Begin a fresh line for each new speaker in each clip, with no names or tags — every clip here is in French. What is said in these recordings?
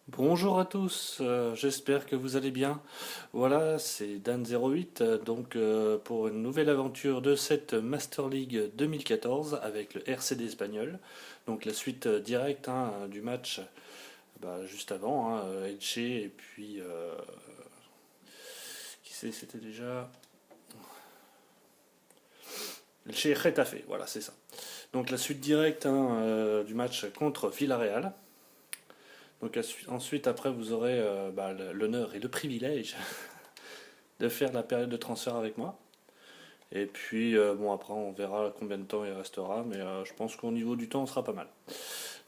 Bonjour à tous, j'espère que vous allez bien. Voilà, c'est Dan08, pour une nouvelle aventure de cette Master League 2014 avec le RCD espagnol. Donc la suite directe du match juste avant, Elche et puis qui c'était déjà Elche et Getafe, voilà c'est ça. Donc la suite directe du match contre Villarreal. Donc ensuite après vous aurez l'honneur et le privilège de faire la période de transfert avec moi. Et puis, après, on verra combien de temps il restera, mais je pense qu'au niveau du temps, on sera pas mal.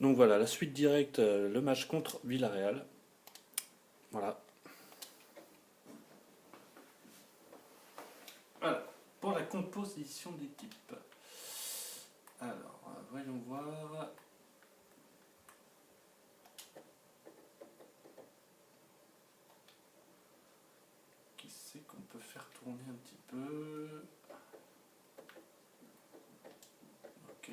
Donc voilà, la suite directe, le match contre Villarreal. Voilà. Voilà, pour la composition d'équipe. Alors, voyons voir. Qui c'est qu'on peut faire tourner un petit peu. Ok.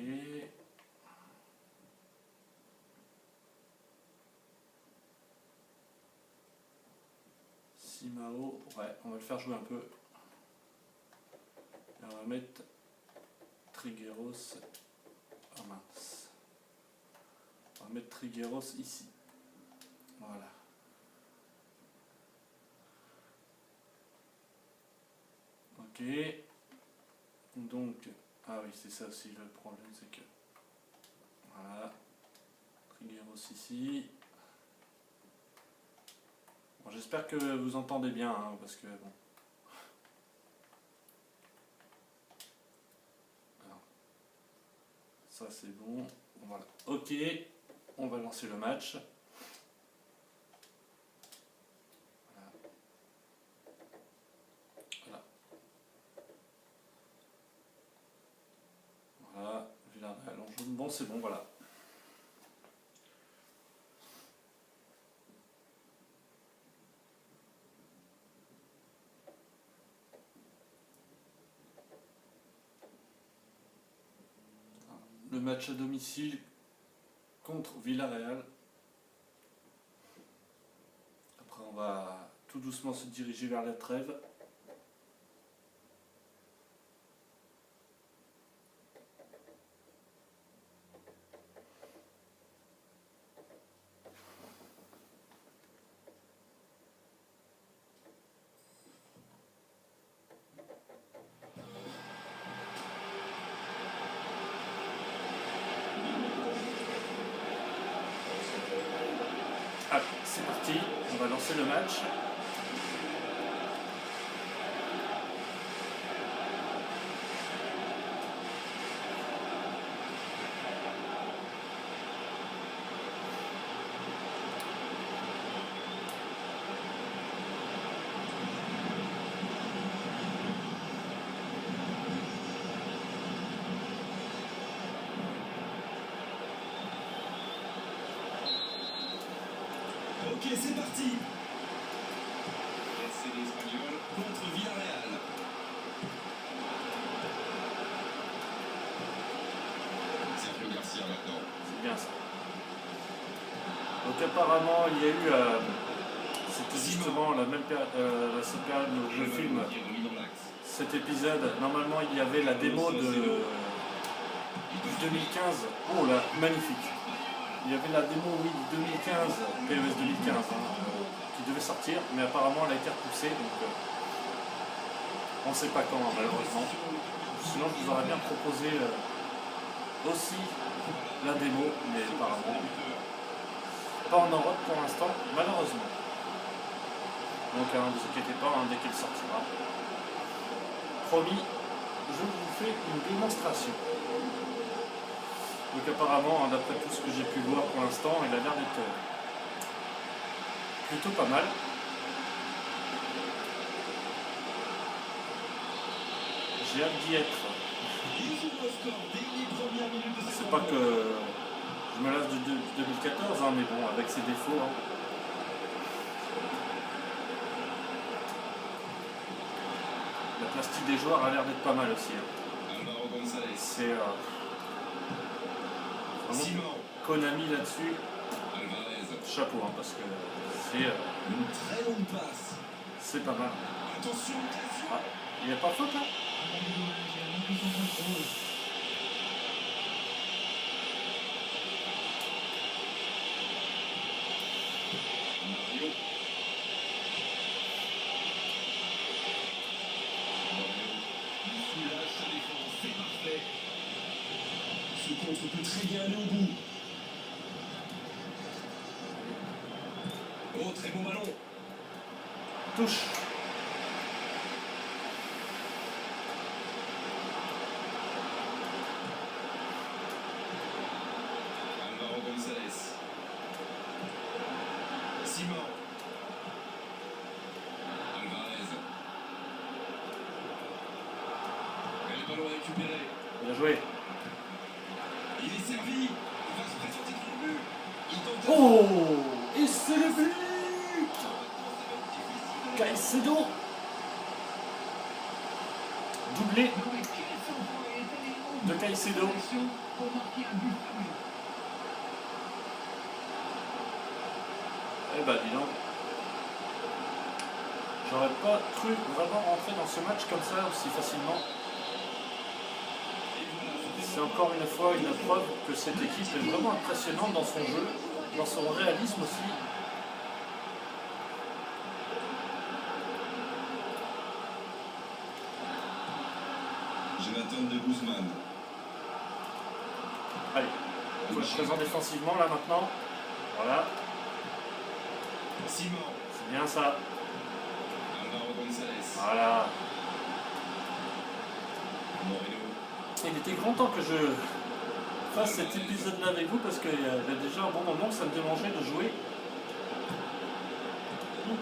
Simao, ouais, on va le faire jouer un peu. Et on va mettre Trigueros. Ah mince. On va mettre Trigueros ici. Voilà. Ok. Donc, ah oui, c'est ça aussi le problème, c'est que. Voilà. Trigueros ici. Bon, j'espère que vous entendez bien, parce que bon. Alors, ça c'est bon. Voilà. Ok. On va lancer le match. Voilà. Voilà. Voilà. Villarreal en jaune. Bon, c'est bon, voilà. Le match à domicile contre Villarreal. Après, on va tout doucement se diriger vers la trêve. Allez, c'est parti. On va lancer le match.
Ok, c'est parti. RCD espagnol contre Villarreal. Sergio Garcia maintenant.
C'est bien ça. Donc apparemment, il y a eu... c'était justement la cette période où je filme cet épisode. Normalement, il y avait la démo du 2015. Oh là, magnifique. Il y avait la démo, oui, du 2015, PES 2015, qui devait sortir, mais apparemment elle a été repoussée, donc on ne sait pas quand, malheureusement. Sinon, je vous aurais bien proposé aussi la démo, mais apparemment pas en Europe pour l'instant, malheureusement. Donc, ne vous inquiétez pas, dès qu'elle sortira. Promis, je vous fais une démonstration. Donc apparemment, d'après tout ce que j'ai pu voir pour l'instant, il a l'air d'être plutôt pas mal. J'ai hâte d'y être. C'est pas que je me lasse de 2014, mais bon, avec ses défauts. La plastique des joueurs a l'air d'être pas mal aussi. C'est vraiment Konami là-dessus. chapeau, hein, parce que
Une très longue passe.
c'est pas mal.
Attention, occasion.
Ah, il n'y a pas faute là?
Mario. Il soulage sa défense, c'est parfait. Ce contre peut très bien aller au bout. Oh, très bon ballon.
Touche.
Alvaro González. Simon. Alvarez. Et le ballon récupéré.
Bien joué.
Il est servi. Il va se présenter dans le but. Il tente.
Oh! Et c'est le but! Caicedo. Doublé de Caicedo. Eh ben dis donc. J'aurais pas cru vraiment rentrer dans ce match comme ça aussi facilement. C'est encore une fois une preuve que cette équipe est vraiment impressionnante dans son jeu, dans son réalisme aussi.
Jonathan de Guzman.
Allez, il faut être présent défensivement là maintenant. Voilà,
Simon.
c'est bien ça.
Alvaro González.
Voilà.
Moreno.
Il était grand temps que je fasse cet épisode-là avec vous parce qu'il y a déjà un bon moment que ça me démangeait de jouer. Donc,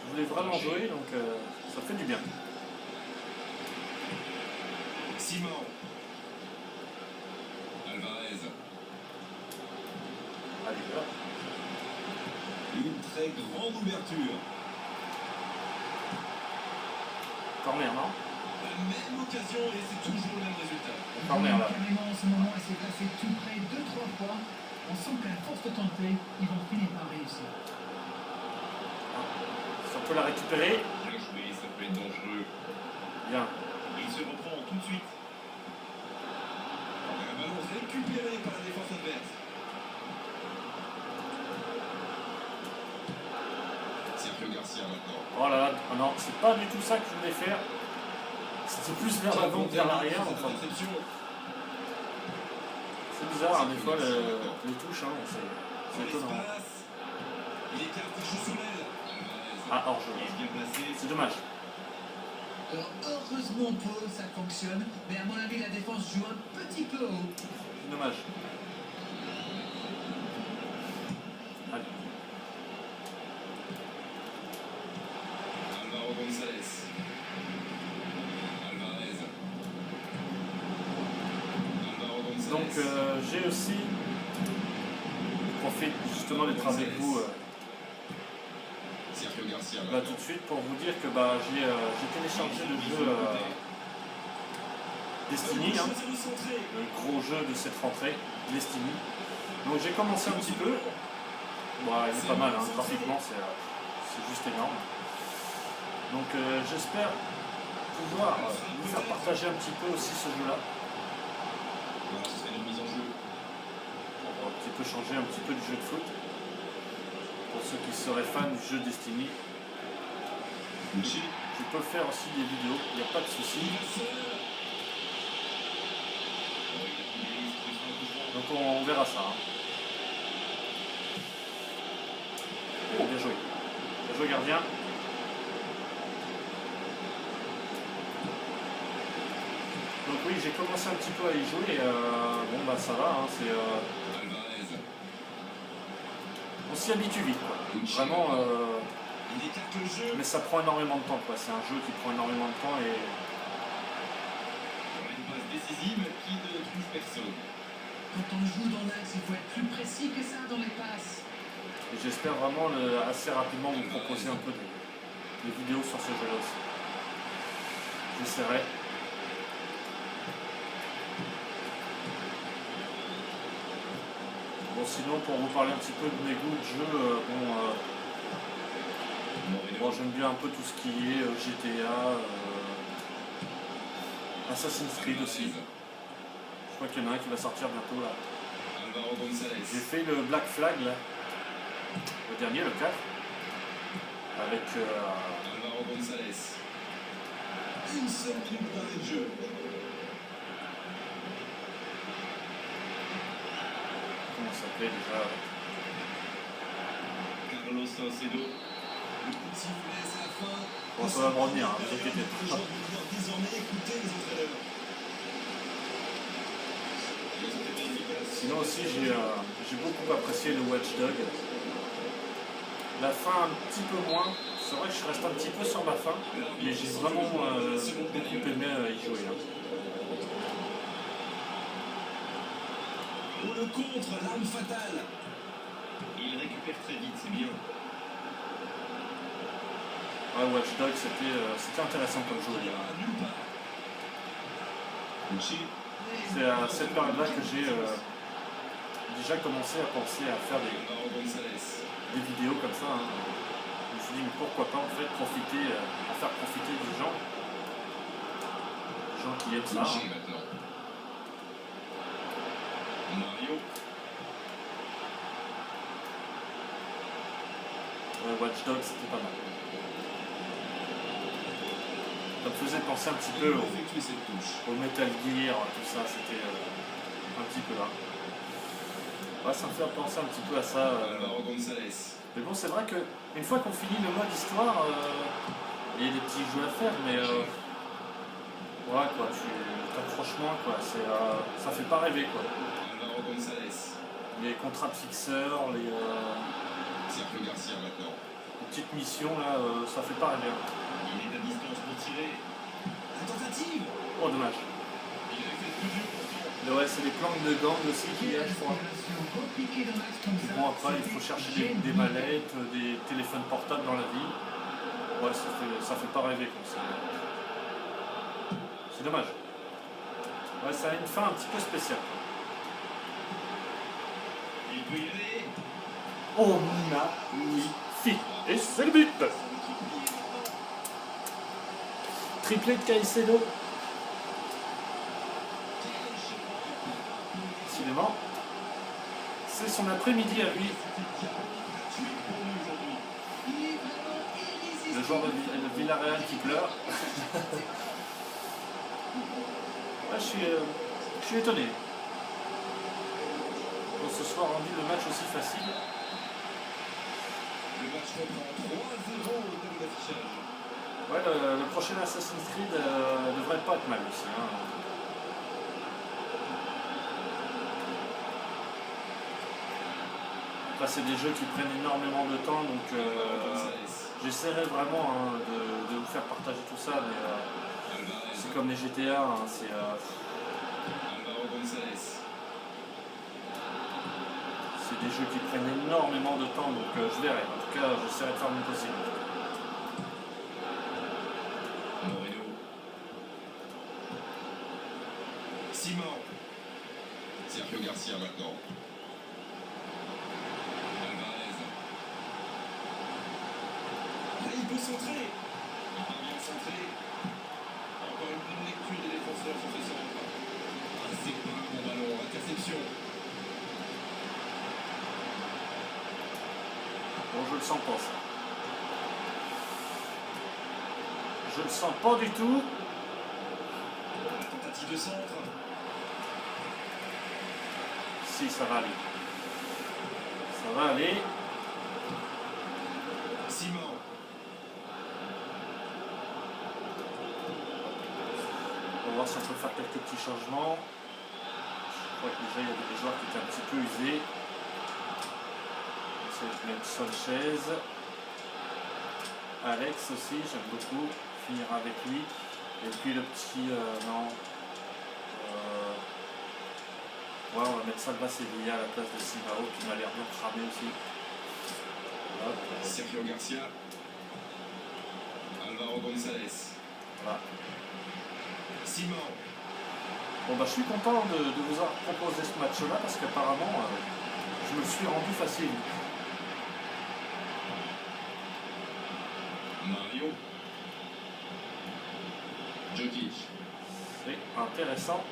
je voulais vraiment jouer, donc ça fait du bien.
Simon. Alvarez.
Allez, là.
Une très grande ouverture.
Corner, non?
La même occasion et c'est toujours le même résultat.
Corner là.
Carrément en ce moment, elle s'est placée tout près 2-3 fois. On sent qu'à force de tenter, ils vont finir par réussir.
Si on peut la récupérer.
Bien joué, ça peut être dangereux.
Bien.
Il se reprend tout de suite. Un ballon récupéré par la défense adverse. Sergio Garcia maintenant.
Oh là là, oh non, c'est pas du tout ça que je voulais faire. C'était plus vers l'avant que vers l'arrière. Enfin,
Interception.
c'est bizarre, hein, des fois les touches, hein, c'est étonnant.
L'espace. Il écarte les choses sur l'aile.
Ah, hors jeu.
Il est bien placé.
C'est dommage.
Alors heureusement pour eux, ça fonctionne. Mais à mon avis, la défense joue un petit peu haut.
C'est dommage. Allez.
Alvaro González. Alvarez. Alvaro González.
Donc j'ai aussi profite justement d'être avec vous
Sergio Garcia
là
maintenant.
tout de suite pour vous dire que j'ai téléchargé le jeu Destiny, hein, le gros jeu de cette rentrée, Destiny. Donc j'ai commencé un petit peu. Bon, il est pas mal, hein, graphiquement c'est juste énorme. Donc j'espère pouvoir vous faire partager un petit peu aussi ce jeu-là.
Voilà, ce serait une mise en jeu.
Pour un petit peu changer un petit peu du jeu de foot. Pour ceux qui seraient fans du jeu Destiny,
Michi.
je peux faire aussi des vidéos, il n'y a pas de souci. Donc on verra ça. Hein. Oh, bien joué. Bien joué gardien. Donc oui, j'ai commencé un petit peu à y jouer et bon bah ça va, hein,
Alvarez.
on s'y habitue vite quoi. Vraiment,
Il écarte le jeu.
mais ça prend énormément de temps quoi. C'est un jeu qui prend énormément de temps et
Une passe décisive qui ne trouve personne.
Quand on joue dans l'axe, il faut être plus précis que ça dans les passes.
j'espère vraiment assez rapidement vous proposer un peu des vidéos sur ce jeu-là aussi. J'essaierai. Bon, sinon, pour vous parler un petit peu de mes goûts de jeu, bon, j'aime bien un peu tout ce qui est GTA, Assassin's Creed aussi. Je crois qu'il y en a un qui va sortir bientôt là.
Álvaro González.
J'ai fait le Black Flag là, le dernier, le 4, avec
Álvaro González. Une seule minute d'arrêt de jeu.
comment ça s'appelait déjà,
Carlos Salcedo. Le coup de sifflet, c'est la fin.
bon, ça va me revenir, hein, vous inquiétez
Les
pas.
joueurs vont pouvoir désormais écouter les entraîneurs.
Sinon aussi j'ai beaucoup apprécié le Watch Dog. La fin un petit peu moins. C'est vrai que je reste un petit peu sur ma fin, mais j'ai vraiment beaucoup aimé y jouer. Hein.
Oh, le contre, l'arme fatale. Il récupère très vite, c'est bien.
Ouais, Watch Dog c'était intéressant comme jeu.
Nulle part.
C'est à cette période-là que j'ai déjà commencé à penser à faire
Álvaro González.
des vidéos comme ça. Hein. Je me suis dit, mais pourquoi pas en fait en faire profiter des gens qui aiment ça. Hein.
Touché maintenant. Mario.
Ouais, Watch Dogs c'était pas mal. Ça me faisait penser un petit
Il
peu
va effectuer cette touche.
au Metal Gear, tout ça, c'était un petit peu là. Ouais, ça me fait penser un petit peu à ça.
Álvaro González.
Mais bon, c'est vrai que une fois qu'on finit le mode histoire, il y a des petits jeux à faire, mais ouais, quoi, tu t'accroches moins, quoi. Ça fait pas rêver, quoi.
Álvaro González.
Les contrats de fixeurs, les
Sergio Garcia maintenant.
petites missions, là, ça fait pas rêver.
Il est à distance pour tirer. La tentative.
Oh, dommage.
Il a fait le plus dur pourtant.
Mais ouais, c'est les planques de gang aussi qu'il y a, je crois.
Compliqué dans l'axe comme ça.
Bon, après, il faut chercher des mallettes, des téléphones portables dans la ville. Ouais, ça fait pas rêver comme ça. C'est dommage. Ouais, ça a une fin un petit peu spéciale.
Il peut y aller.
Oh, magnifique. Et c'est le but. Triplé de Caicedo. Décidément, c'est son après-midi à lui. Le joueur de Villarreal qui pleure. Ouais, je suis étonné. On se soit rendu le match aussi facile.
Le match reprend 3-0 au terme d'affichage.
Ouais, le prochain Assassin's Creed devrait pas être mal aussi. Hein. Après, c'est des jeux qui prennent énormément de temps, donc j'essaierai vraiment hein, de vous faire partager tout ça, mais c'est comme les GTA, hein, c'est
Álvaro González.
des jeux qui prennent énormément de temps, donc je verrai. En tout cas, j'essaierai de faire mon possible.
Moreno. Simon. Sergio Garcia maintenant. Alvarez. Là, il peut centrer. Il parvient à centrer. Encore une bonne lecture des défenseurs sur ce centre. Ah, c'est pas un bon ballon. Interception.
Bon, je le sens pas, ça. Je le sens pas du tout.
La tentative de centre.
Si, ça va aller. Ça va aller.
Simon.
On va voir si on peut faire quelques petits changements. Je crois que déjà il y avait des joueurs qui étaient un petit peu usés. C'est même Sanchez. Alex aussi, j'aime beaucoup. Finir avec lui. Et puis le petit... non. Ouais, on va mettre Salva Sevilla à la place de Simao qui m'a l'air bien cramé aussi. Hop.
Sergio Garcia. Álvaro González.
Voilà.
Simon.
Bon bah je suis content de vous avoir proposé ce match-là parce qu'apparemment je je me suis rendu facile.
Mario. Jokic.
C'est intéressant.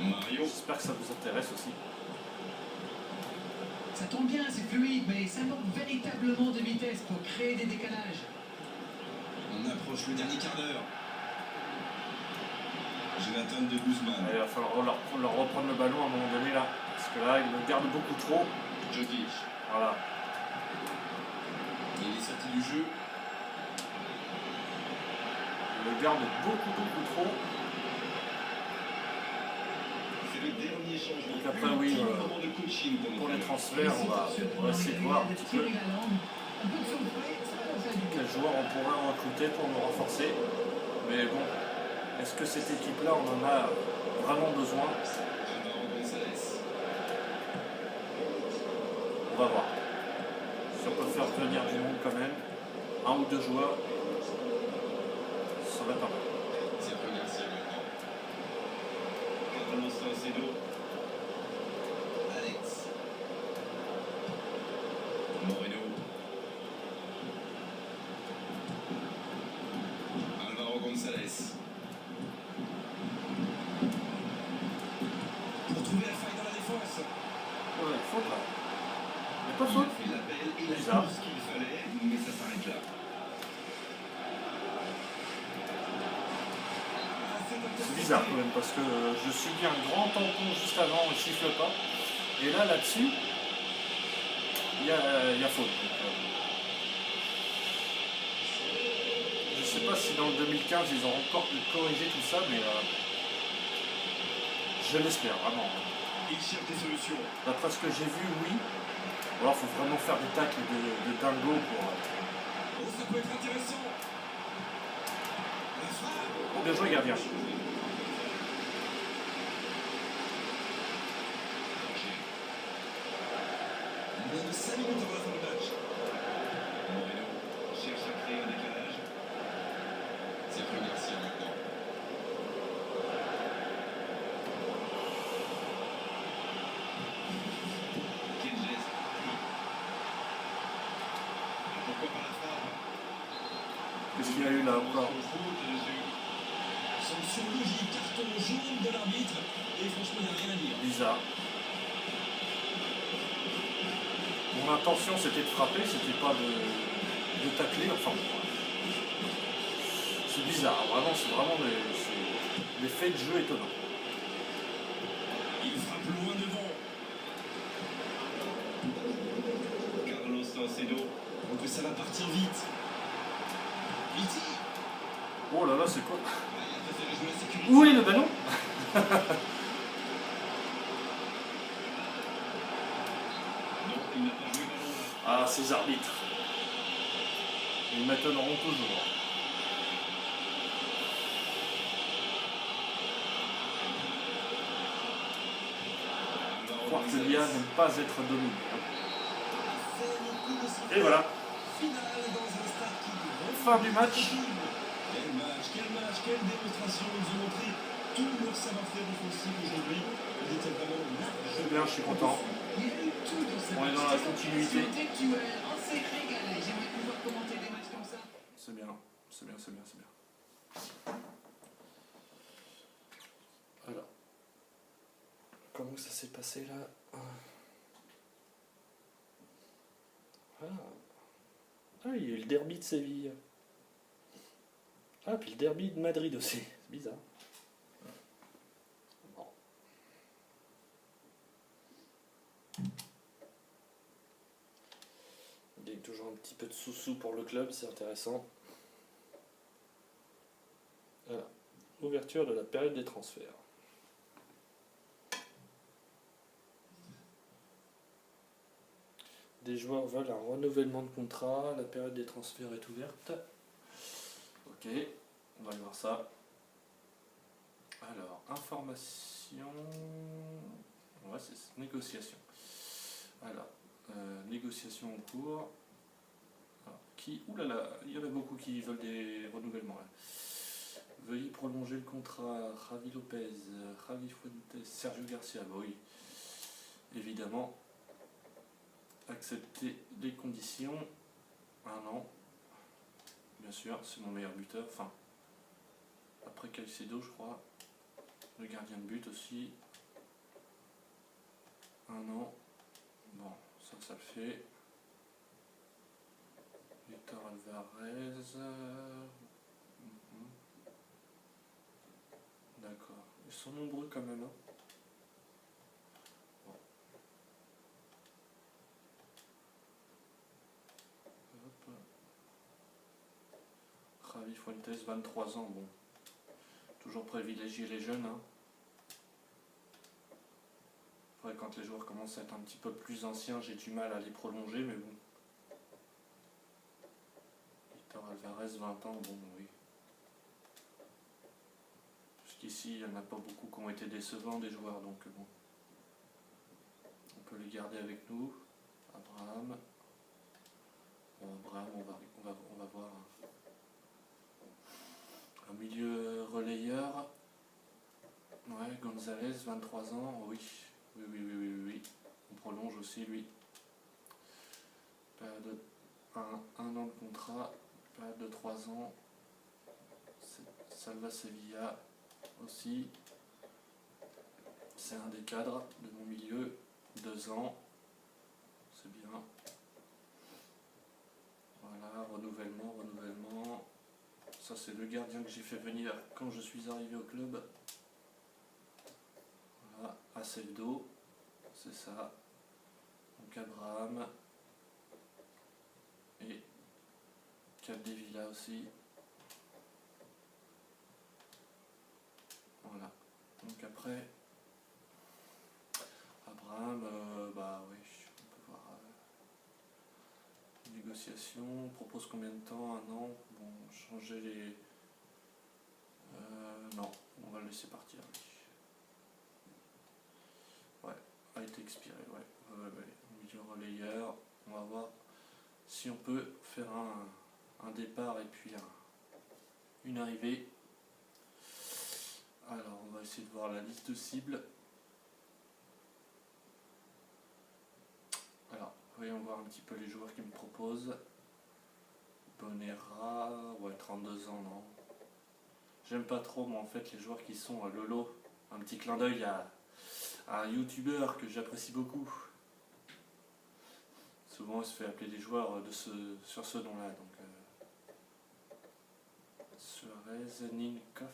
Mario.
J'espère que ça vous intéresse aussi.
Ça tombe bien, c'est fluide, mais ça manque véritablement de vitesse pour créer des décalages.
On approche le dernier quart d'heure. Jonathan de Guzman.
Il va falloir leur reprendre le ballon à un moment donné là. Parce que là, ils le gardent beaucoup trop.
Jokic.
Voilà.
Il est sorti du jeu.
Ils le gardent beaucoup trop.
C'est le dernier changement.
Donc après, oui,
Moment de coaching
pour les transferts, on va essayer de voir un petit peu
Un peu de surprise, ça va faire du bien.
quels joueurs on pourrait recruter pour nous renforcer. Mais bon, est-ce que cette équipe-là, on en a vraiment besoin?
Alvaro González.
On va voir. Si on peut faire venir du monde quand même, un ou deux joueurs, ça serait pas mal.
Sergio Garcia maintenant. Carlos Salcedo. Alex. Moreno. Alvaro González. Pour trouver la faille dans la défense.
Ouais, faute là. Il n'y a pas
Il
faute.
a fait l'appel, il a
Bizarre.
tout ce qu'il fallait, mais ça s'arrête là.
C'est bizarre quand même parce que je subis un grand tampon juste avant, il siffle pas. Et là-dessus, il y a faute. Donc, je sais pas si dans le 2015 ils ont encore corrigé tout ça, mais je l'espère vraiment.
Il cherche des solutions.
D'après ce que j'ai vu, oui. Ou alors il faut vraiment faire des tacles de dingo pour.
Oh, ça peut être intéressant. La frappe.
Oh, bien joué gardien.
Moins de 5 minutes avant la fin du match. Moreno cherche à créer un décalage. Sergio Garcia maintenant. Quel geste. Et pourquoi pas la frappe?
Qu'est-ce qu'il y a eu là encore?
Sanction logique, carton jaune de l'arbitre. Et franchement, il n'y a rien à dire.
Bizarre. Mon intention c'était de frapper, c'était pas de tacler, enfin. C'est bizarre, vraiment, c'est vraiment des faits de jeu étonnants.
Il frappe loin devant. Carlos Salcedo. Donc ça va partir vite. Viti.
Oh là là, c'est quoi?
Il a préféré jouer la sécurité.
Où est le ballon?
Non, il n'a pas joué ballon là.
Ah, ces arbitres. Ils m'étonneront toujours. Croire que l'IA n'aime pas être dominé. Et voilà, fin du match.
Quelle démonstration. Ils ont montré tout leur savoir-faire offensif aujourd'hui. Ils étaient vraiment larges.
C'est bien, je suis content.
Il y a eu tout dans ce
On est
match.
dans la continuité.
Intellectuel, on s'est régalé. J'aimerais pouvoir commenter des matchs comme ça.
C'est bien, c'est bien, c'est bien, c'est bien. Alors, comment ça s'est passé là? Ah, il y a eu le derby de Séville. Ah, puis le derby de Madrid aussi. C'est bizarre. Bon. Il y a toujours un petit peu de sous-sous pour le club, c'est intéressant. Voilà. Ouverture de la période des transferts. Des joueurs veulent un renouvellement de contrat, la période des transferts est ouverte. Ok, on va aller voir ça. Alors, information... Ouais, c'est négociation. Alors, négociation en cours. Alors, oulala, il y en a beaucoup qui veulent des renouvellements là. Veuillez prolonger le contrat. Javi Lopez, Javi Fuentes, Sergio Garcia, bah oui. évidemment accepter les conditions. 1 an, bien sûr, c'est mon meilleur buteur, enfin après Caicedo je crois, le gardien de but aussi. 1 an, bon ça le fait. Victor Alvarez, d'accord, ils sont nombreux quand même, hein. Bon. Hop. Javi Fuentes, 23 ans, bon, toujours privilégier les jeunes, hein. Ouais, quand les joueurs commencent à être un petit peu plus anciens, j'ai du mal à les prolonger, mais bon. Victor Alvarez, 20 ans, bon, oui. Jusqu'ici, il n'y en a pas beaucoup qui ont été décevants des joueurs, donc bon. On peut les garder avec nous. Abraham. Bon, Abraham, on va voir. Un milieu relayeur. Ouais, Gonzalez, 23 ans, oui. Oui. On prolonge aussi, lui. Période de un an de contrat, période de 3 ans. Salva Sevilla aussi. C'est un des cadres de mon milieu. 2 ans. C'est bien. Voilà, renouvellement. Ça, c'est le gardien que j'ai fait venir quand je suis arrivé au club. Voilà, Acevedo, c'est ça. Donc Abraham. Et Capdevila aussi. Voilà. Donc après, Abraham, bah oui, on peut voir. Négociation, on propose combien de temps? 1 an. Bon, changer les. Non, on va le laisser partir. Ouais, a été expiré, ouais. Milieu relayeur, on va voir si on peut faire un départ et puis une arrivée. Alors, on va essayer de voir la liste de cibles. Alors, voyons voir un petit peu les joueurs qui me proposent. Bonera, ouais, 32 ans, non. J'aime pas trop, moi, en fait, les joueurs qui sont à Lolo. Un petit clin d'œil à un youtubeur que j'apprécie beaucoup. Souvent, il se fait appeler des joueurs sur ce nom-là. Donc, Suarez, Ninkov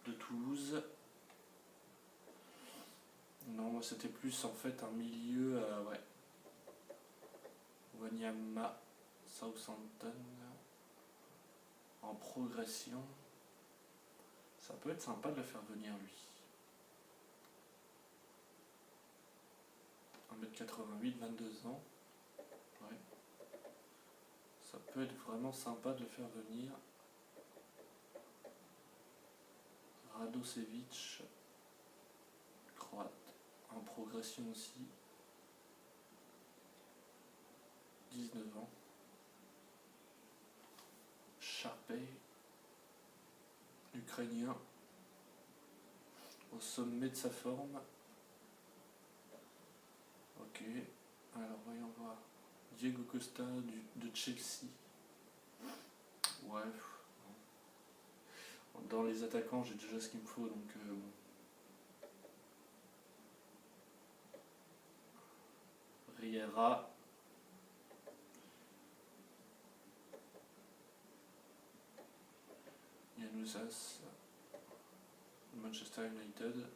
de Toulouse. Non, moi, c'était plus en fait un milieu, ouais. Wanyama, Southampton, en progression. Ça peut être sympa de le faire venir, lui. 1m88, 22 ans. Ouais. Ça peut être vraiment sympa de le faire venir. Radosevic, croate, en progression aussi. 19 ans. Sharpey, ukrainien, au sommet de sa forme. Ok, alors voyons voir. Diego Costa de Chelsea. Ouais. Dans les attaquants, j'ai déjà ce qu'il me faut, donc bon. Riera. Januzas. Manchester United.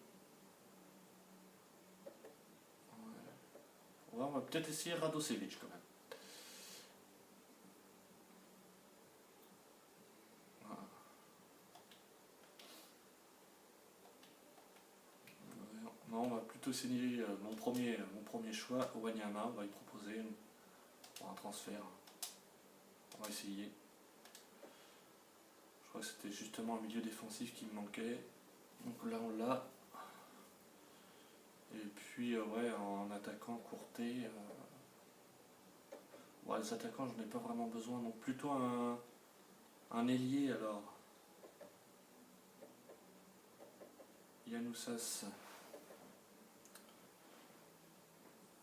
Ouais, on va peut-être essayer Radosevic quand même. Voilà. Non, on va plutôt essayer mon premier choix, Wanyama. On va lui proposer pour un transfert. On va essayer. Je crois que c'était justement un milieu défensif qui me manquait. Donc là, on l'a. Et puis, ouais, en attaquant Courté. Ouais, les attaquants, je n'en ai pas vraiment besoin. Donc plutôt un ailier alors. Januzas.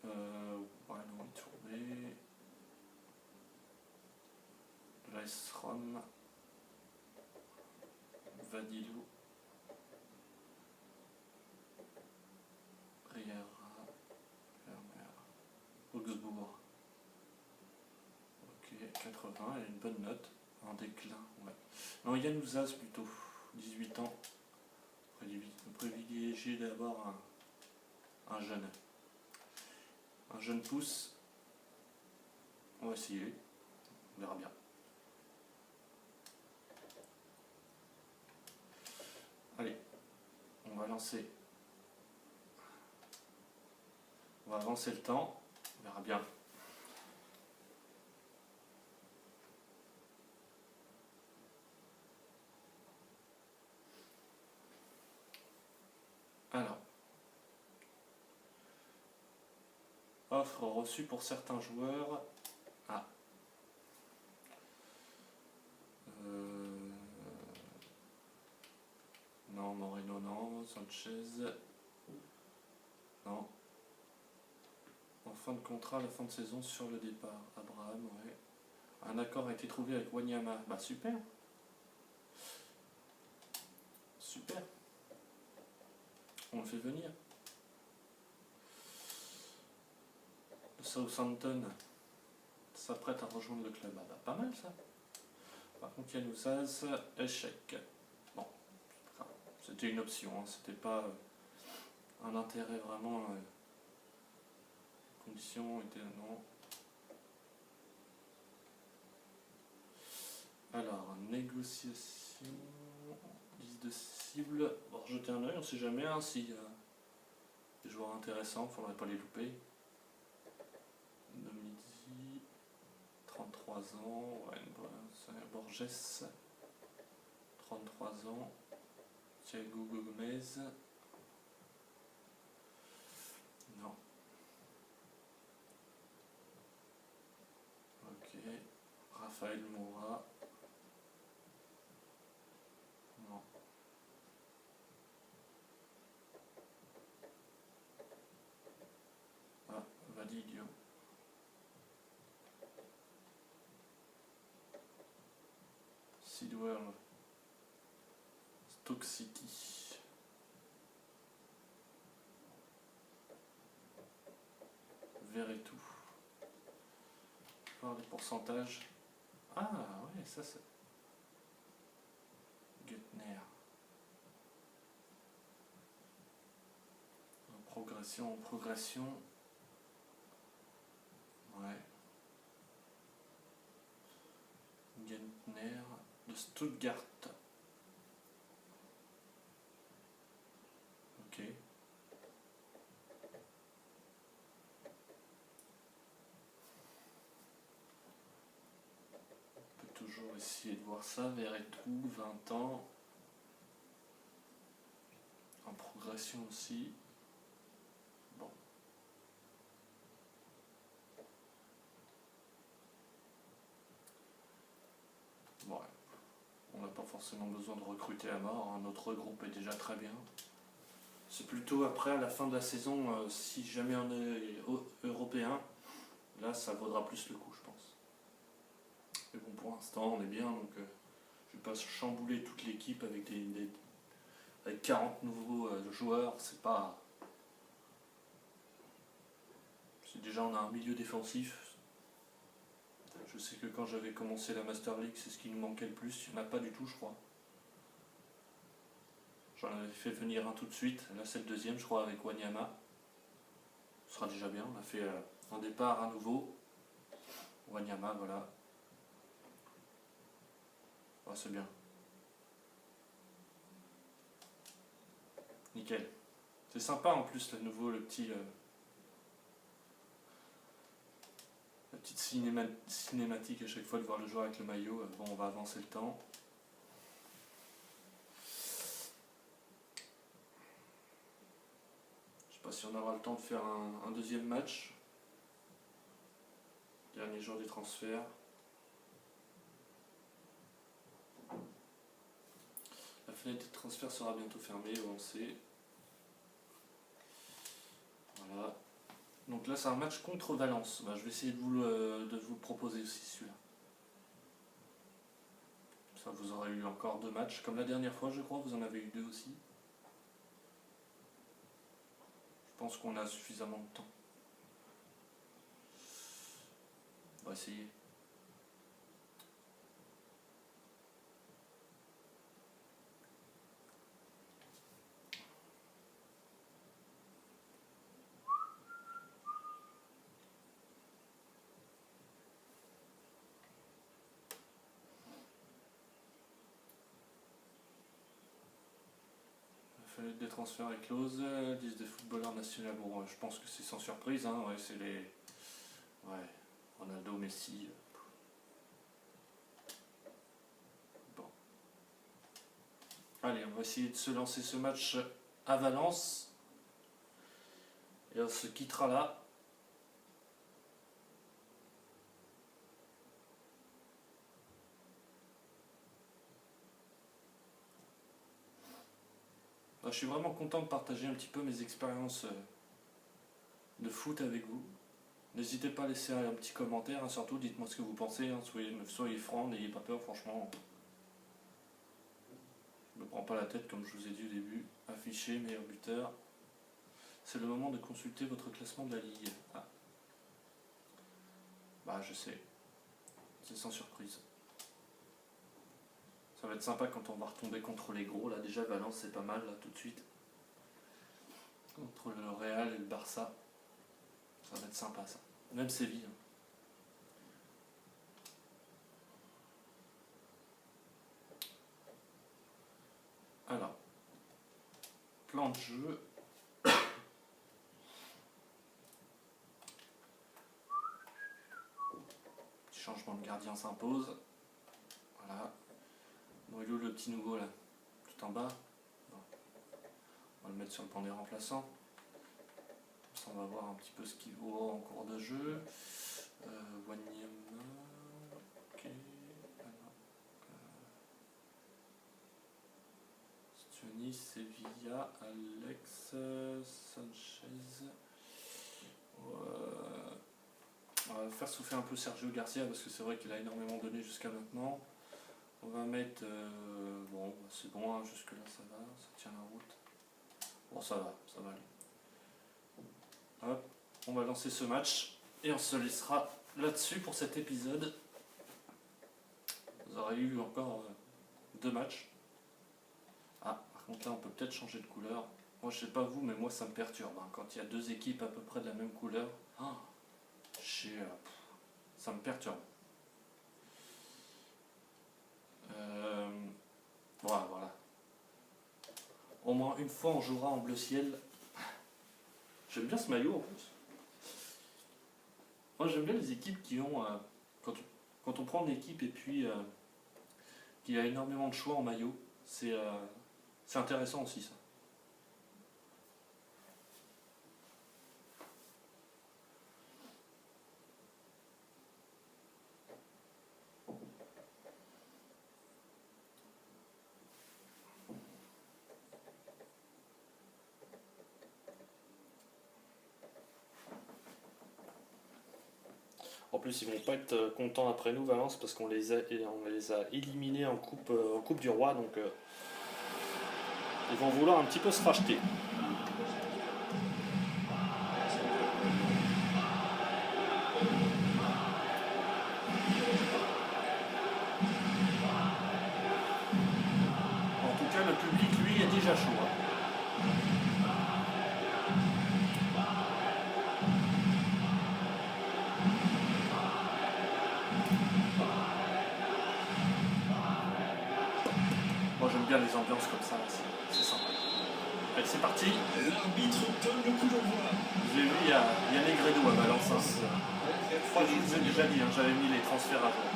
Ouais, non, tourné. Laisrom. Vadilou. Riera. Vermeer. Augsbourg. Ok, 80, elle a une bonne note. En déclin, ouais. Non, Yann Ouzaz plutôt. 18 ans. Privilégier d'abord un jeune. Un jeune pousse. On va essayer. On verra bien. Allez, on va lancer. On va avancer le temps. On verra bien. Alors. Offre reçue pour certains joueurs. Ah. Non, Moreno, non. Sanchez. Non. En fin de contrat, la fin de saison sur le départ. Abraham, ouais. Un accord a été trouvé avec Wanyama. Bah super. Super. On le fait venir. Southampton s'apprête à rejoindre le club. Ah bah pas mal ça. Par contre, Yann Ouzaz, échec. Bon, c'était une option, hein. C'était pas un intérêt vraiment. Conditions étaient non. Alors, négociation, liste de cibles. Bon, jeter un oeil, on sait jamais hein, s'il y a des joueurs intéressants, il faudrait pas les louper. Domidi, 33 ans, ouais, Borges, 33 ans, Thiago Gomez, non. Ok, Raphaël Moura, non. Ah, Validio. Sidwell, Stoke City. Verretou. Voir les pourcentages. Ah ouais, ça c'est. Guttner. En progression. Ouais. Guttner de Stuttgart. Ok. On peut toujours essayer de voir ça. Verretou, 20 ans. En progression aussi. Bon. Ouais. On n'a pas forcément besoin de recruter à mort. Hein. Notre groupe est déjà très bien. C'est plutôt après, à la fin de la saison, si jamais on est européen, là ça vaudra plus le coup, je pense. Mais bon, pour l'instant, on est bien, donc je ne vais pas chambouler toute l'équipe avec avec 40 nouveaux joueurs. C'est pas. C'est déjà, on a un milieu défensif. Je sais que quand j'avais commencé la Master League, c'est ce qui nous manquait le plus. Il n'y en a pas du tout, je crois. J'en avais fait venir un tout de suite. Là, c'est le deuxième, je crois, avec Wanyama. Ce sera déjà bien. On a fait un départ à nouveau. Wanyama, voilà. Ah, c'est bien. Nickel. C'est sympa en plus, le nouveau, la petite cinématique à chaque fois de voir le joueur avec le maillot. Bon, on va avancer le temps. Je sais pas si on aura le temps de faire un deuxième match. Dernier jour des transferts. La fenêtre de transfert sera bientôt fermée, on le sait. Voilà. Donc Donc là c'est un match contre Valence. Bah, je vais essayer de vous le proposer aussi celui-là. Ça vous aurez eu encore 2 matchs. Comme la dernière fois je crois, vous en avez eu 2 aussi. Je pense qu'on a suffisamment de temps. On va essayer. Des transferts est close, liste des footballeurs nationaux. Bon, je pense que c'est sans surprise, hein. Ouais, c'est les. Ouais, Ronaldo, Messi. Bon. Allez, on va essayer de se lancer ce match à Valence. Et on se quittera là. Je suis vraiment content de partager un petit peu mes expériences de foot avec vous. N'hésitez pas à laisser un petit commentaire, hein, surtout dites-moi ce que vous pensez, hein, soyez francs, n'ayez pas peur, franchement. Je ne me prends pas la tête comme je vous ai dit au début. Afficher, meilleur buteur. C'est le moment de consulter votre classement de la Ligue. Ah. Bah je sais, c'est sans surprise. Ça va être sympa quand on va retomber contre les gros. Là déjà Valence c'est pas mal là tout de suite. Contre le Real et le Barça. Ça va être sympa ça. Même Séville. Alors. Plan de jeu. Petit changement de gardien s'impose. Voilà. Bon, il est où le petit nouveau là? Tout en bas. Bon. On va le mettre sur le banc des remplaçants. Comme ça on va voir un petit peu ce qu'il vaut en cours de jeu. Wanyama. Ok. Stioni, Sevilla, Alex, Sanchez. On va faire souffler un peu Sergio Garcia parce que c'est vrai qu'il a énormément donné jusqu'à maintenant. On va mettre... bon, c'est bon, hein, jusque là ça va, ça tient la route. Bon, ça va aller. Hop, on va lancer ce match et on se laissera là-dessus pour cet épisode. Vous aurez eu encore 2 matchs. Ah, par contre là on peut peut-être changer de couleur. Moi je sais pas vous, mais moi ça me perturbe. Hein. Quand il y a 2 équipes à peu près de la même couleur, ça me perturbe. Voilà. Au moins une fois on jouera en bleu ciel. J'aime bien ce maillot en plus. Moi j'aime bien les équipes qui ont... quand on prend une équipe et puis qu'il y a énormément de choix en maillot, c'est intéressant aussi ça. En plus, ils vont pas être contents après nous, Valence, parce qu'on les a éliminés en coupe du Roi, donc ils vont vouloir un petit peu se racheter. En tout cas, le public, lui, est déjà chaud. Hein. Moi j'aime bien les ambiances comme ça, c'est sympa. Allez, c'est parti.
L'arbitre donne le coup d'envoi.
J'ai vu, il y a Negredo à Valence. Hein. Je crois que je vous ai déjà dit, hein, j'avais mis les transferts à jour.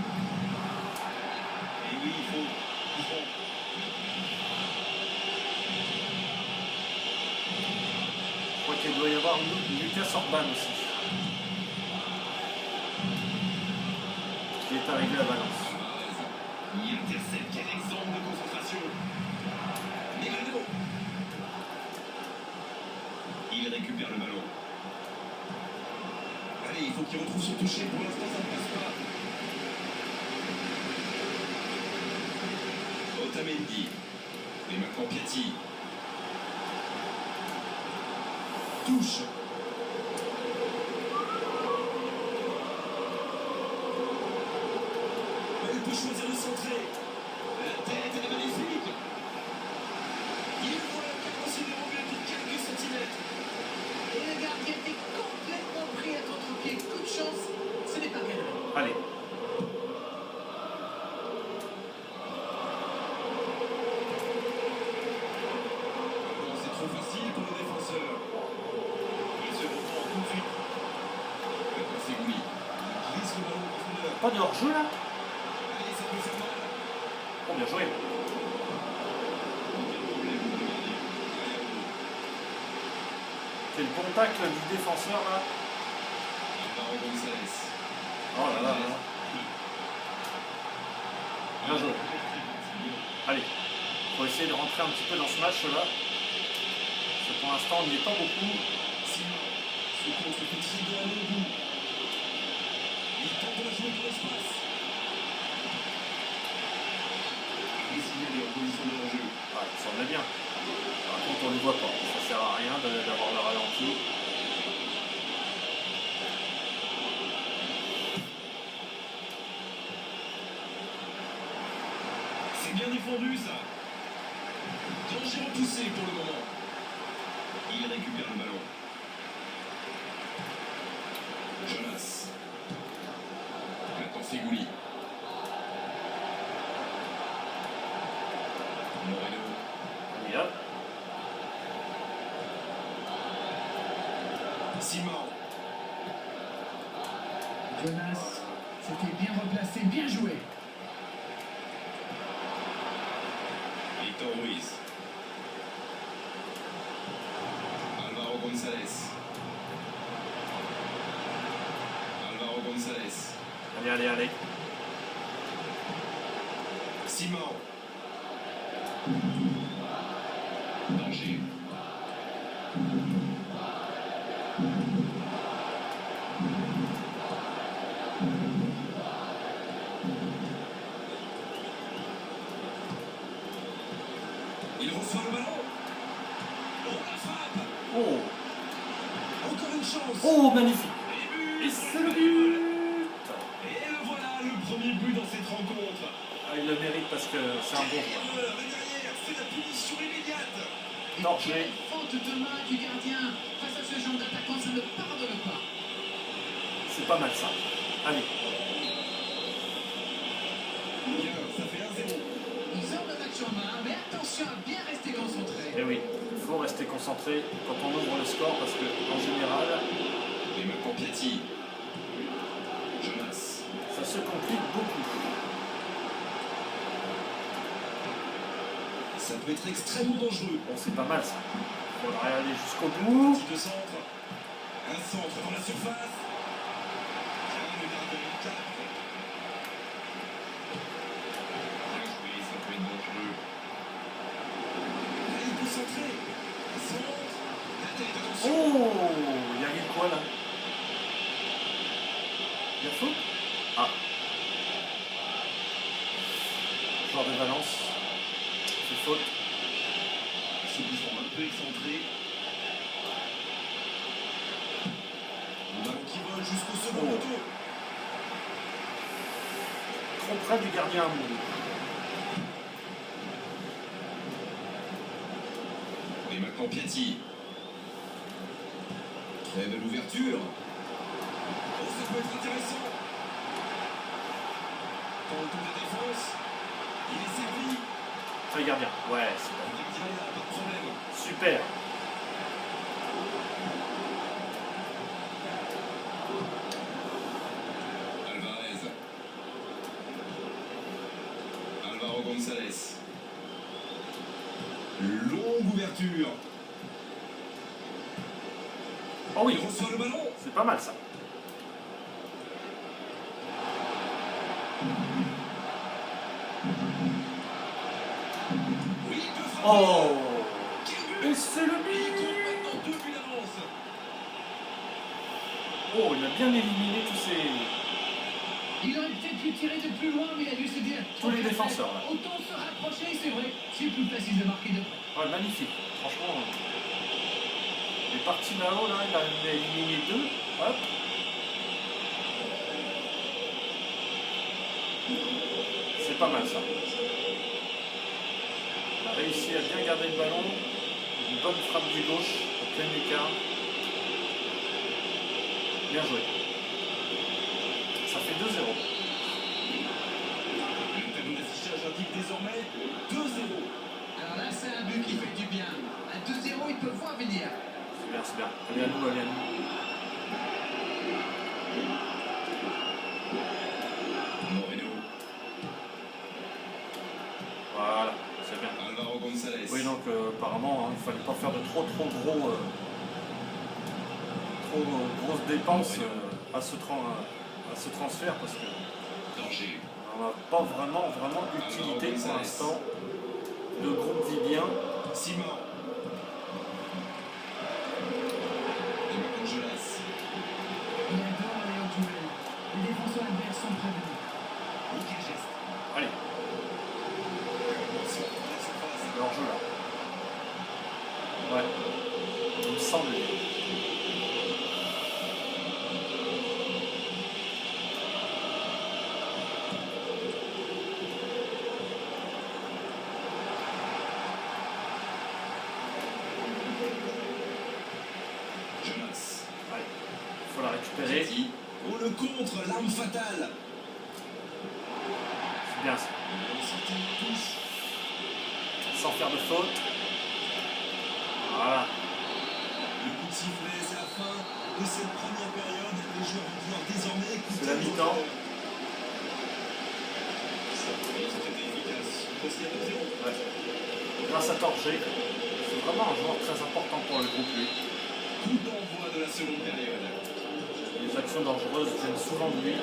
Et oui, il faut.
Je crois qu'il doit y avoir Lucas Orban aussi. Qui est arrivé à Valence.
Il intercepte, quel exemple de concentration. Negredo. Il récupère le ballon. Allez, il faut qu'il retrouve son toucher. Pour l'instant, ça ne passe pas. Otamendi. Et maintenant Piatti. Touche. Elle peut choisir de centrer. La tête, elle est magnifique. Il voit la carosse de revient de quelques centimètres.
Et le gardien était complètement pris à contre-pied. Coup de chance, ce n'est pas gagné.
Allez.
Non, c'est trop facile pour le défenseur. Il se reprend tout de suite. Maintenant c'est Gouli. Il glisse le ballon en profondeur.
Pas de hors-jeu là?
Allez, ça peut faire mal.
Oh, bien joué.
Aucun problème pour le gardien.
C'est le contact du défenseur là.
Alvaro González.
Oh là là là. Bien joué. Allez, faut essayer de rentrer un petit peu dans ce match là. Parce que pour l'instant on n'y est pas beaucoup.
Simon, ce contre fait-il de aller au bout. Il tente de la jouer dans l'espace. Il est signalé en position de hors-jeu.
Ah, il semble bien. Par contre on ne le voit pas. Ça sert à rien d'avoir le ralenti.
C'est bien défendu ça. Danger repoussé pour le moment. Il récupère le ballon. Jonas. Maintenant c'est Gouli. Moreno.
Allez hop.
Simon.
Jonas, c'était bien replacé, bien joué.
Victor Ruiz. Alvaro González. Alvaro González.
Allez, allez, allez.
Simon. Danger. Il reçoit le ballon. Oh, la frappe.
Oh,
Encore une chance.
oh, magnifique.
Et but.
Et c'est le but.
Et le voilà, le premier but dans cette rencontre.
Ah, il le mérite parce que c'est un bon joueur.
Erreur, et derrière, c'est la punition immédiate.
Danger.
Faute de main du gardien. Face à ce genre d'attaquant, ça ne pardonne pas.
C'est pas mal ça. Allez.
Bien, ça fait 1-0.
Ils ont le match en main, mais attention à bien rester concentré.
Et oui, il faut rester concentré quand on ouvre le score parce que en général,
Et maintenant Piatti. Jonas.
ça se complique beaucoup.
Ça peut être extrêmement dangereux.
Bon, c'est pas mal ça. Il faudrait aller jusqu'au bout.
Petit de centre. Un centre dans la surface. Bien, le gardien il capte. Bien joué, ça peut être dangereux. Là, il peut centrer. Un centre. La tête, attention.
Oh, il y a eu quoi là? Il y a faute? Ah. Joueur de Valence. C'est faute.
Ce coup franc un peu excentré. Le ballon qui vole jusqu'au second
Oh.
poteau.
Trop près du gardien à mourir.
Et maintenant Piatti. Très belle ouverture. Oh, ça peut être intéressant. Dans le tour de défense, il est servi.
C'est le gardien. Ouais, c'est
Le
bon.
gardien est là, pas de problème.
Super.
Alvarez. Alvaro González. Longue ouverture.
Oh oui,
Il reçoit le ballon.
c'est pas mal ça.
Oui, il peut frapper.
Oh,
Quel but.
et c'est le
Il compte
but.
maintenant 2 buts d'avance.
Oh, il a bien éliminé tous ces...
Il aurait peut-être pu tirer de plus loin, mais il a dû se dire...
Tous les défenseurs, là.
Autant se rapprocher, c'est vrai. C'est plus facile de marquer de près.
Ouais, magnifique. Franchement, il est parti là-haut, là, il a éliminé 2. Hop. C'est pas mal ça. Il a réussi à bien garder le ballon. Une bonne frappe du gauche, au plein écart. Bien joué. Ça fait 2-0.
Le tableau d'affichage indique désormais 2-0.
Alors là, c'est un but qui fait du bien. À 2-0, ils peuvent voir venir.
C'est bien, c'est bien. Allez à nous, allez à nous.
Moreno.
Voilà, c'est bien.
Alvaro González.
Oui, donc apparemment, hein, il ne fallait pas faire de trop grosses dépenses à ce transfert parce que
Danger.
on n'a pas vraiment utilité pour l'instant. Le groupe vit bien.
Simon. Et maintenant Jonas.
Il adore aller au duel. Les défenseurs adverses sont prévenus.
Nickel geste.
Allez,
Attention, dans la surface.
leur jeu là. Ouais, il me semble.
Jonas.
Allez, il faut la récupérer.
Zeti. Oh, le contre, l'arme fatale.
C'est bien ça.
On sortit une touche.
Sans faire de faute. Voilà.
Le coup de sifflet, c'est la fin de cette première période. Les joueurs vont pouvoir désormais écouter.
C'est la mi-temps.
C'était efficace. Parce qu'il y a 2-0.
Ouais. Grâce à Torgé, c'est vraiment un joueur très important pour le groupe lui.
Coup d'envoi de la seconde période.
Les actions dangereuses viennent souvent de lui.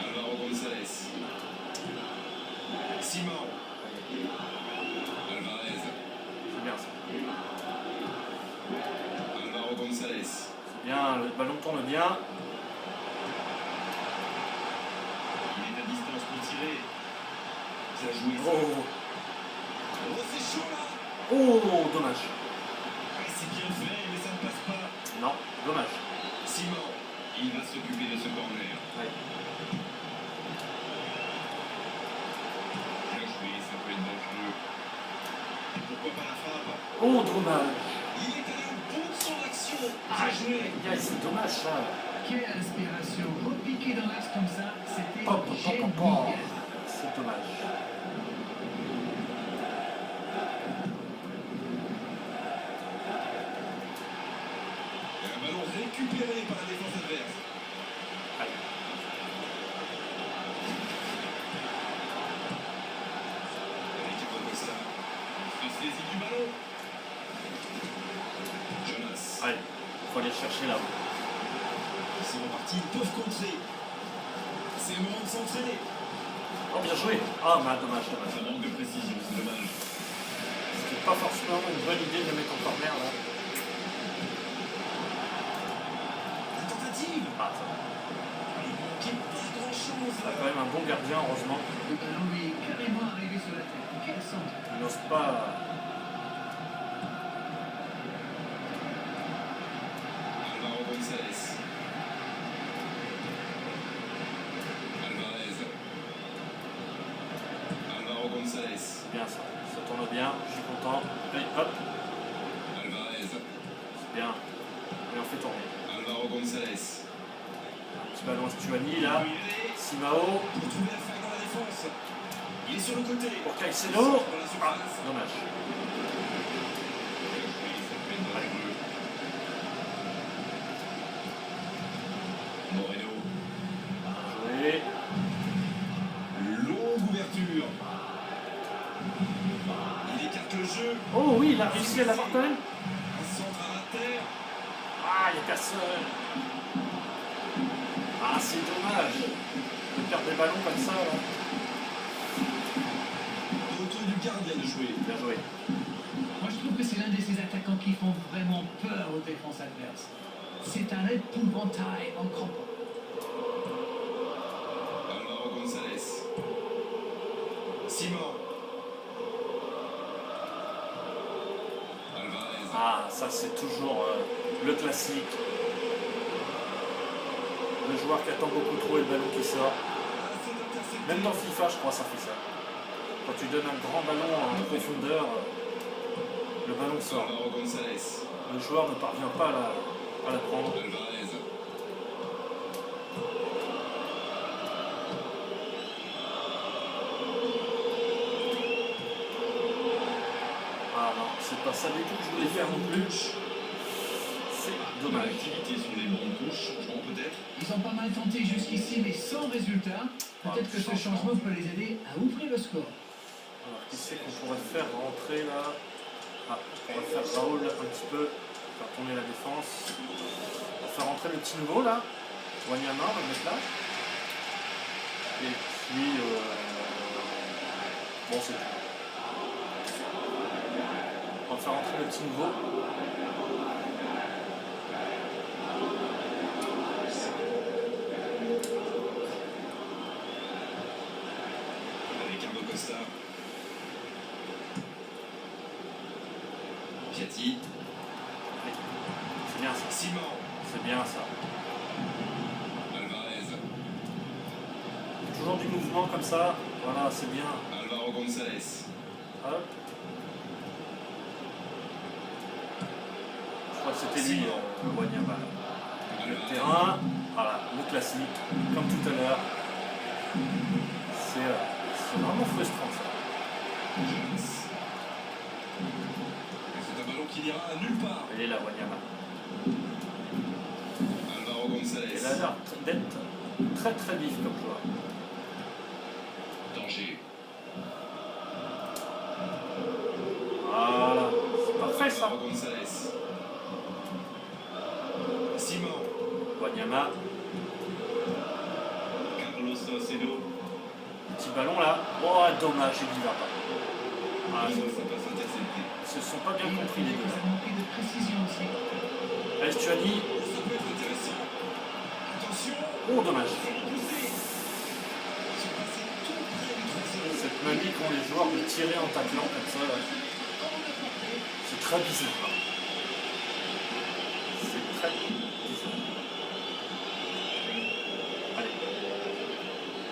Alvaro González. Simon. Alvarez.
C'est bien ça.
Alvaro González.
C'est bien, le ballon tourne bien.
Il est à distance pour tirer. Bien joué.
Oh,
Oh, c'est chaud là.
oh, dommage.
Ouais, c'est bien fait, mais ça ne passe pas.
Non, dommage.
Simon. Il va s'occuper de ce corner.
Ouais.
Bien joué, ça peut être dangereux. Et pourquoi pas la frappe?
Oh, dommage.
Il est allé au bout de son action.
Ah,
Bien joué.
c'est dommage ça.
Quelle inspiration. Repiquer dans l'axe comme ça, c'était
Pop, pop, pop, pop.
génial.
C'est dommage.
Et un ballon récupéré par la défense adverse.
Allez.
L'équipe de ça se saisit du ballon. Jonas.
Allez, il faut aller chercher là-haut.
C'est reparti, ils peuvent contrer. C'est le moment de s'entraîner.
Oh, bien joué. Ah, mais dommage, dommage.
Ça manque de précision, c'est dommage.
C'était pas forcément une bonne idée de le mettre en corner là.
La tentative.
Ah, ça va.
Il manquait pas grand-chose
On a
là.
quand même un bon gardien, heureusement.
Le ballon lui est carrément arrivé sur la tête. Quel centre.
Il n'ose pas.
Alvaro González. Alvarez. Alvaro González.
C'est bien ça. Ça tourne bien. Je suis content. Allez, hop.
Alvarez.
C'est bien. Et on fait tourner.
Alvaro González.
Un petit ballon à Stuani là. Simao.
Pour trouver la faille dans la défense. Il est sur le côté.
Pour Caicedo.
Dans la
Ah,
surface.
dommage.
Moreno.
Joué.
Longue ouverture. Il écarte le jeu.
Oh oui, il a réussi à l'avoir quand même.
Un centre à la terre.
Ah, il n'y a personne. Ah, c'est dommage de perdre des ballons comme ça. Là.
Autour du gardien de jouer.
Bien joué.
Moi, je trouve que c'est l'un de ces attaquants qui font vraiment peur aux défenses adverses. C'est un épouvantail en crampon.
Alvaro González. Simon. Alvarez.
Ah, ça c'est toujours le classique. Le joueur qui attend beaucoup trop et le ballon qui sort.
C'est intercepté.
Même dans FIFA, je crois, ça fait ça. Quand tu donnes un grand ballon en profondeur, le ballon sort.
Alvaro González.
Le joueur ne parvient pas à la prendre.
Alvarez.
Ah non, c'est pas ça du tout que je voulais faire non plus. C'est dommage.
L'activité sur les bancs de touche, changement peut-être.
Ils ont pas mal tenté jusqu'ici, mais sans résultat. Peut-être que ce changement peut les aider à ouvrir le score.
Alors, qui c'est qu'on pourrait faire rentrer là? Ah, on pourrait faire Raoul un petit peu, faire tourner la défense. On va faire rentrer le petit nouveau là. Wanyama, on va le mettre là. Et puis, bon, c'est tout. On va faire rentrer le petit nouveau.
Ricardo Costa. Piatti.
C'est bien ça.
Simon.
C'est bien ça.
Alvarez.
Toujours du mouvement comme ça. Voilà, c'est bien.
Alvaro González.
Hop. Je crois que c'était lui, Wanyama. Le terrain, voilà, le classique, comme tout à l'heure. C'est vraiment frustrant ça.
Jones. C'est un ballon qui n'ira à nulle part.
Elle est là, Wanyama.
Alvaro González.
Elle a l'air d'être très très vif comme joueur.
Danger.
Voilà, c'est parfait ça.
Alvaro González. Simon.
Wanyama,
Carlos Salcedo.
petit ballon là. Oh, dommage, il n'y va pas. Ah,
Ça passe intercepté.
ils se sont pas bien
Et
compris les deux.
ça manquait de précision aussi.
Est-ce que tu as dit?
Ça peut être intéressant. Attention.
Oh, dommage.
Repoussé. Ils sont passés tout près du troisième.
Cette manie qu'ont les joueurs de tirer en taclant comme ça, là,
Hors de portée.
c'est très bizarre. C'est très bizarre. Allez.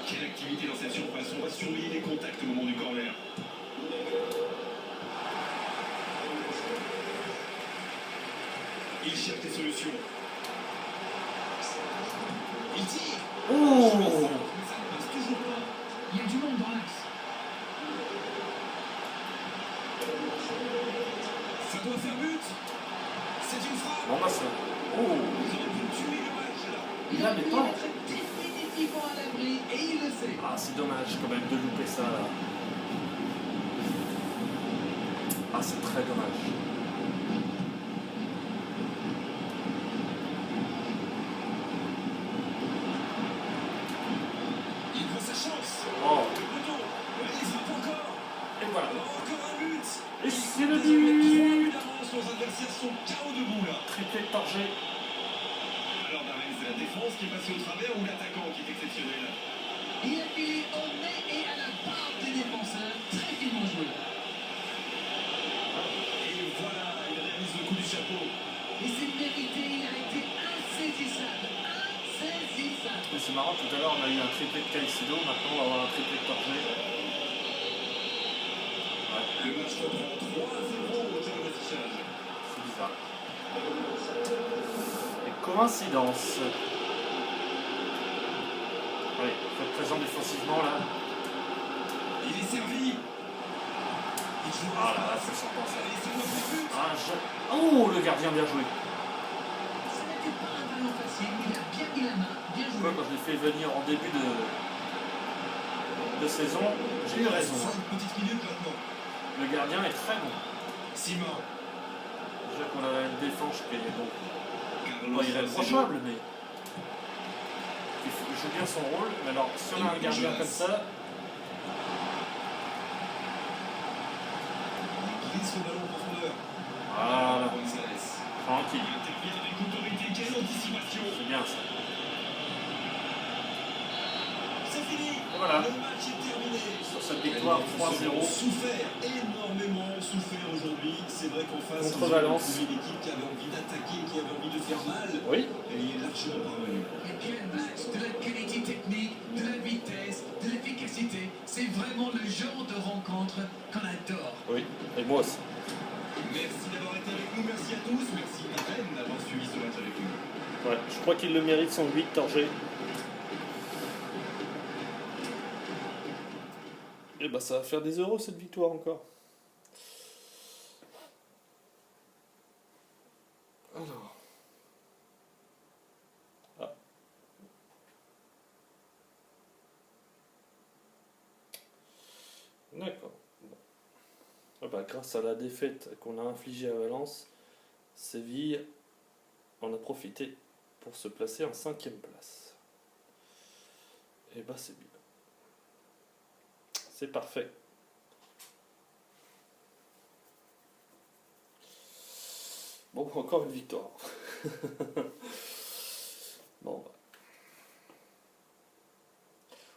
Quelle activité dans cette surface. On va surveiller les contacts au moment du corner. Il cherche des solutions. Il tire.
Oh!
Mais ça ne passe toujours pas.
Il y a du monde dans l'axe.
Ça doit faire but. C'est une frappe.
Bon bah ça. Oh!
Ils auraient pu tuer le match là.
Il a
pu
mais pas.
être définitivement à l'abri et il le sait.
Ah, c'est dommage quand même de louper ça là. Ah, c'est très dommage.
Il prend sa chance.
Oh!
Le poteau. Il frappe encore.
Et voilà.
Encore un but.
Et c'est le
Désormais, 3
but!
buts d'avance. Nos adversaires sont KO debout là.
Triplé de Torgé.
Alors Darren, c'est la défense qui est passée au travers ou l'attaquant qui est exceptionnel?
Il a filé au nez et à la barre des défenseurs. Très finement joué.
Et voilà, il réalise le coup du chapeau.
Et c'est mérité, il a été insaisissable. Insaisissable.
Mais c'est marrant, tout à l'heure on a eu un triplé de Caicedo, maintenant on va avoir un triplé de Torgé. Ouais,
Le match reprend 3-0 au tir de l'affichage.
c'est bizarre. Et coïncidence. Allez, faites présent défensivement là.
Il est servi. Il joue
Ah là là, c'est sans penser.
Allez, ça doit faire but.
Ah, oh, le gardien bien joué.
Ce n'était pas un ballon facile, il a bien mis la main, bien
Tu vois,
joué.
quand je l'ai fait venir en début de saison, j'ai eu raison.
5 petites minutes maintenant.
Le gardien est très bon.
Simon.
Déjà qu'on a une défense qui est bon.
Carlos
Bon, il est
Salcedo.
reprochable, mais il joue bien son rôle. Mais alors, si on a un gardien comme ça,
Il glisse le ballon en profondeur.
voilà.
González.
Voilà.
Le match est terminé.
Sur cette victoire 3-0.
Souffert, énormément souffert aujourd'hui. C'est vrai qu'en face,
Contre
ils ont
Valence.
trouvé une équipe qui avait envie d'attaquer, qui avait envie de faire mal.
Oui.
Et il est largement parvenu.
Et quel match, de la qualité technique, de la vitesse, de l'efficacité. C'est vraiment le genre de rencontre qu'on adore.
Oui, et moi aussi.
Merci d'avoir été avec nous. Merci à tous. Merci à Ben d'avoir suivi ce match avec nous.
Ouais, je crois qu'il le mérite son 8, Torgé. Et bah ça va faire des euros cette victoire encore. Alors. Ah. D'accord. Bon. Ah bah, grâce à la défaite qu'on a infligée à Valence, Séville en a profité pour se placer en 5e place. Et bah c'est bien. C'est parfait. Bon, encore une victoire. Bon, bah.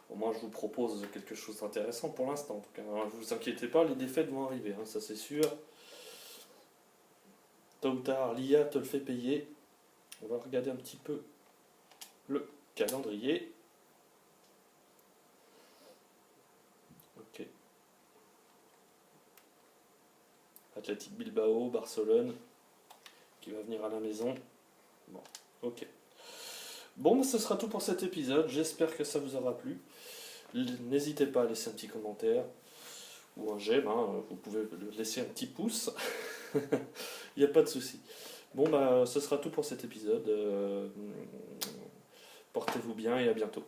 Au moins, je vous propose quelque chose d'intéressant pour l'instant. En tout cas, ne vous inquiétez pas, les défaites vont arriver, hein, ça c'est sûr. Tôt ou tard, l'IA te le fait payer. On va regarder un petit peu le calendrier. Ok. Athletic Bilbao, Barcelone, qui va venir à la maison. Bon, ok. Bon, bah, ce sera tout pour cet épisode. J'espère que ça vous aura plu. N'hésitez pas à laisser un petit commentaire ou un j'aime. Hein. Vous pouvez laisser un petit pouce. Il n'y a pas de souci. Bon, bah, ce sera tout pour cet épisode. Portez-vous bien et à bientôt.